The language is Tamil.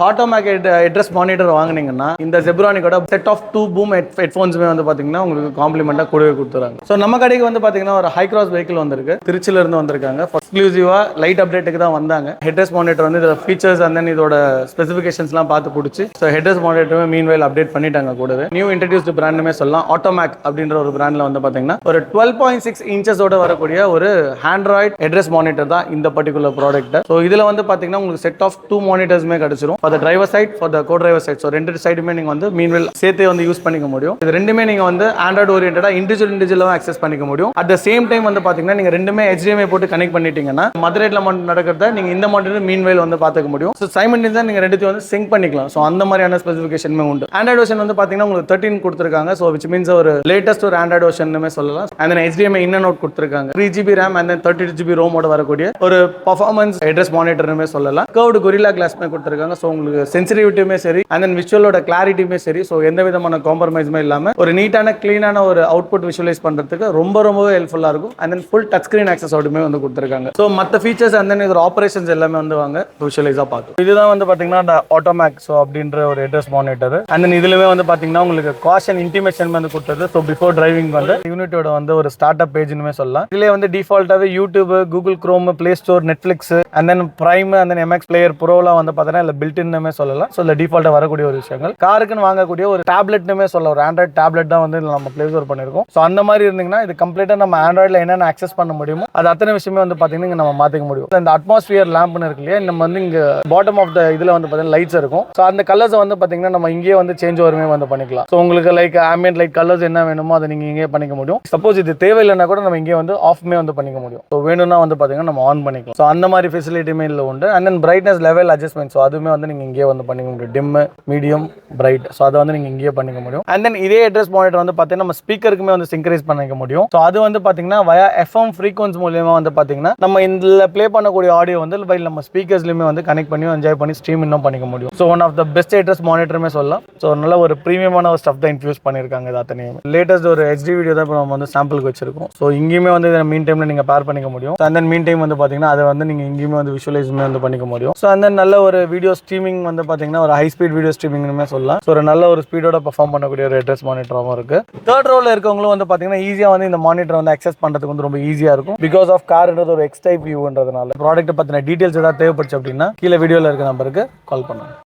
ஆட்டோமேக் ஹெட்ரஸ் மானிட்டர் வாங்குனீங்கன்னா இந்த ஜெப்ரானிக்கோட செட் ஆஃப் 2 பூம் ஹெட்ஃபோன்ஸுமே வந்து பார்த்தீங்கன்னா உங்களுக்கு காம்ப்ளிமெண்ட்டாக கூடவே கொடுத்துறாங்க. ஸோ நம்ம கடைக்கு வந்து பார்த்தீங்கன்னா ஒரு ஹை கிராஸ் வெஹிக்கிள் வந்திருக்கு, திருச்சியில இருந்து வந்திருக்காங்க. எக்ஸ்க்ளூசிவா லைட் அப்டேட்டுக்கு தான் வந்தாங்க. ஹெட்ரஸ் மானிட்டர் வந்து இதோட ஃபீச்சர்ஸ் அண்ட் தென் இதோட ஸ்பெசிஃபிகேஷன்ஸ்லாம் பார்த்து பிடிச்சி ஸோ ஹெட்ரஸ் மானிட்டருமே மீன்வைல் அப்டேட் பண்ணிட்டாங்க கூடவே. நியூ இன்ட்ரடியூஸ்டு பிராண்டுமே சொல்லலாம். ஆட்டோமேக் அப்படின்ற ஒரு பிராண்டில் வந்து பார்த்தீங்கன்னா ஒரு 12.6 இன்ச்சஸோட வரக்கூடிய ஒரு ஆண்ட்ராய்ட் ஹெட்ரஸ் மானிட்டர் தான் இந்த பர்டிகுலர் ப்ராடக்ட். ஸோ இதில் வந்து பார்த்தீங்கன்னா உங்களுக்கு செட் ஆஃப் 2 மானிட்டர்ஸுமே கிடைச்சிரும். For the driver side, for the co driver side. So ரெண்டு சைடுமே நீங்கள் வந்து மீன்வெல் சேர்த்து வந்து யூஸ் பண்ணிக்க முடியும். இது ரெண்டுமே நீங்கள் வந்து ஆண்ட்ராய்டு ஓரியன்டாக இண்டிவிஜுவலாக அக்சஸ் பண்ணிக்க முடியும். அட் த சேம் டைம் வந்து பார்த்தீங்கன்னா நீங்கள் ரெண்டுமே HDMI போட்டு கனெக்ட் பண்ணிட்டீங்கன்னா மதுரையில் நடக்கிறத நீங்கள் இந்த மானிட்டர் மீன்வெல் வந்து பார்த்துக்க முடியும். ஸோ சைமல்டேனியஸாக நீங்கள் ரெண்டுத்தையும் வந்து சிங்க் பண்ணிக்கலாம். ஸோ அந்த மாதிரியான ஸ்பெசிஃபிகேஷனுமே உண்டு. ஆண்ட்ராய்டு வெர்ஷன் வந்து பார்த்தீங்கன்னா உங்களுக்கு 13 கொடுத்துருக்காங்க. ஸோ விச் மீன்ஸ் ஒரு லேட்டஸ்ட் ஒரு ஆண்ட்ராய்டு வெர்ஷனுமே சொல்லலாம். And then HDMI in and out கொடுத்துருக்காங்க. 3GB RAM and then 32GB ரோமோட வரக்கூடிய ஒரு பர்ஃபார்மன்ஸ் ஹெட்ரஸ் மானிட்டருமே சொல்லலாம். கர்வ்டு கொரில்லா கிளாஸ்மே கொடுத்துருக்காங்க. ஸோ உங்களுக்கு சென்சிட்டிவிட்டியுமே சரி அண்ட் தென் விஷுவலோட கிளாரிட்டியுமே சரி, ஸோ எந்த விதமான காம்ப்ரமைஸுமே இல்லாமல் ஒரு நீட்டான கிளீனான ஒரு அவுட்புட் விஷுவலைஸ் பண்ணுறதுக்கு ரொம்பவே ஹெல்ப்ஃபுல்லாக இருக்கும். And then full touch screen access ஆட்டுமே வந்து கொடுத்துருக்காங்க. ஸோ மற்ற ஃபீச்சர்ஸ் அண்ட் தென் இதோட ஆப்பரேஷன்ஸ் எல்லாமே வந்து வாங்க விஷுவலைஸாக பார்க்கும். இதுதான் வந்து பார்த்தீங்கன்னா இந்த ஆட்டோமேக் ஸோ அப்படின்ற ஒரு ஹெட்ரஸ் மானிட்டர். அண்ட் தென் இதுலவே வந்து பார்த்தீங்கன்னா உங்களுக்கு காஷன் இன்டிமேஷன் வந்து கொடுத்தது. ஸோ பிஃபோர் டிரைவிங் வந்து யூனிட்டோட வந்து ஒரு ஸ்டார்ட் அப் பேஜ்னுமே சொல்லலாம். இதுலேயே வந்து டிஃபால்ட்டாகவே YouTube, Google Chrome, Play Store, Netflix and then Prime and then MX player ப்ரோலாம் வந்து பார்த்தீங்கன்னா இல்லை பில்ட்இன்னுமே சொல்லலாம். ஸோ இல்லை டிஃபால்ட்டாக வரக்கூடிய ஒரு விஷயங்கள். காருக்குன்னு வாங்கக்கூடிய ஒரு டேப்லெட்னுமே சொல்லலாம். ஒரு ஆண்ட்ராய்ட் டேப்லெட் தான் வந்து நம்ம பிளே ஸ்டோர் பண்ணியிருக்கோம். ஸோ அந்த மாதிரி இருந்தீங்கன்னா இது கம்ப்ளீட்டாக நம்ம ஆண்ட்ராய்டில் என்னென்ன அக்சஸ் பண்ண முடியுமோ அது அத்தனை விஷயமே வந்து பார்த்தீங்கன்னா இங்கே நம்ம மாற்றிக்க முடியும். இந்த அட்மாஸ்பியர் லேம்ப்னு இருக்கு இல்லையா, நம்ம வந்து இங்கே பாட்டம் ஆஃப் த இதில் வந்து பார்த்தீங்கன்னா லைட்ஸ் இருக்கும். ஸோ அந்த கலர்ஸை வந்து பார்த்தீங்கன்னா நம்ம இங்கேயே வந்து சேஞ்ச் ஓவருமே வந்து பண்ணிக்கலாம். ஸோ உங்களுக்கு லைக் ஆம்பியன்ட் லைட் கலர்ஸ் என்ன வேணுமோ அதை நீங்கள் இங்கே பண்ணிக்க முடியும். சப்போஸ் இது தேவையில்லைன்னா கூட நம்ம இங்கே வந்து ஆஃப்மே வந்து பண்ணிக்க முடியும். ஸோ வேணும்னா வந்து பார்த்தீங்கன்னா நம்ம ஆன் பண்ணிக்கலாம். ஸோ அந்த மாதிரி ஃபெசிலிட்டியுமே இல்லை உண்டு. And then brightness level adjustment, so அதுவுமே வந்து நீங்கள் இங்கே வந்து பண்ணிக்க முடியும். டிம், மீடியம், பிரைட், ஸோ அதை வந்து நீங்கள் இங்கேயே பண்ணிக்க முடியும். அண்ட் தென் இதே ஹெட்ரஸ் மானிட்டர் வந்து பார்த்தீங்கன்னா நம்ம ஸ்பீக்கருக்குமே வந்து சிங்க்ரைஸ் பண்ணிக்க முடியும். ஸோ அது வந்து பார்த்தீங்கன்னா வயா FM ஃப்ரீக்வன்சி மூலியமா வந்து பார்த்தீங்கன்னா நம்ம இதில் ப்ளே பண்ணக்கூடிய ஆடியோ வந்து நம்ம ஸ்பீக்கர்ஸ்லையுமே வந்து கனெக்ட் பண்ணி என்ஜாய் பண்ணி ஸ்ட்ரீம் இன்னும் பண்ணிக்க முடியும். So one of the best headrest மானிட்டருமே சொல்லலாம். ஸோ நல்ல ஒரு ப்ரீமியமான ஒரு ஸ்டஃப் தான் இன்ஃபியூஸ் பண்ணியிருக்காங்க. இது அத்தனையும் லேட்டஸ்ட் ஒரு HD வீடியோ தான் இப்போ நம்ம வந்து சாம்பிளுக்கு வச்சிருக்கோம். ஸோ இங்கேயுமே வந்து மீன் டைமில் நீங்கள் பேர் பண்ணிக்க முடியும். அண்ட் தென் மீன் டைம் வந்து பார்த்தீங்கன்னா அதை வந்து நீங்கள் இங்கேயுமே வந்து விஷுவலைஸுமே வந்து பண்ணிக்க முடியும். ஸோ அந்த நல்ல ஒரு வீடியோ ஸ்ட்ரீமிங் வந்து பார்த்தீங்கன்னா ஒரு ஹை ஸ்பீட் வீடியோ ஸ்ட்ரீமிங்னுமே சொல்லலாம். ஸோ ஒரு நல்ல ஒரு ஸ்பீடோட பர்ஃபார்ம் பண்ணக்கூடிய ஒரு ஹெட்ரஸ் மானிட்டராகவும் இருக்கு. தேர்ட் ரோவில் இருக்கவங்களும் வந்து பார்த்தீங்கன்னா ஈஸியாக வந்து இந்த மானிட்டர் வந்து அக்சஸ் பண்ணுறதுக்கு வந்து ரொம்ப ஈஸியாக இருக்கும். பிகாஸ் ஆஃப் கார்ன்றது ஒரு எக்ஸ் டைப் வியூன்றதுனால ப்ராடக்ட்டை பற்றின டீட்டெயில்ஸ் ஏதாவது தேவைப்படுச்சு அப்படின்னா கீழே வீடியோவில் இருக்க நம்பருக்கு கால் பண்ணுங்க.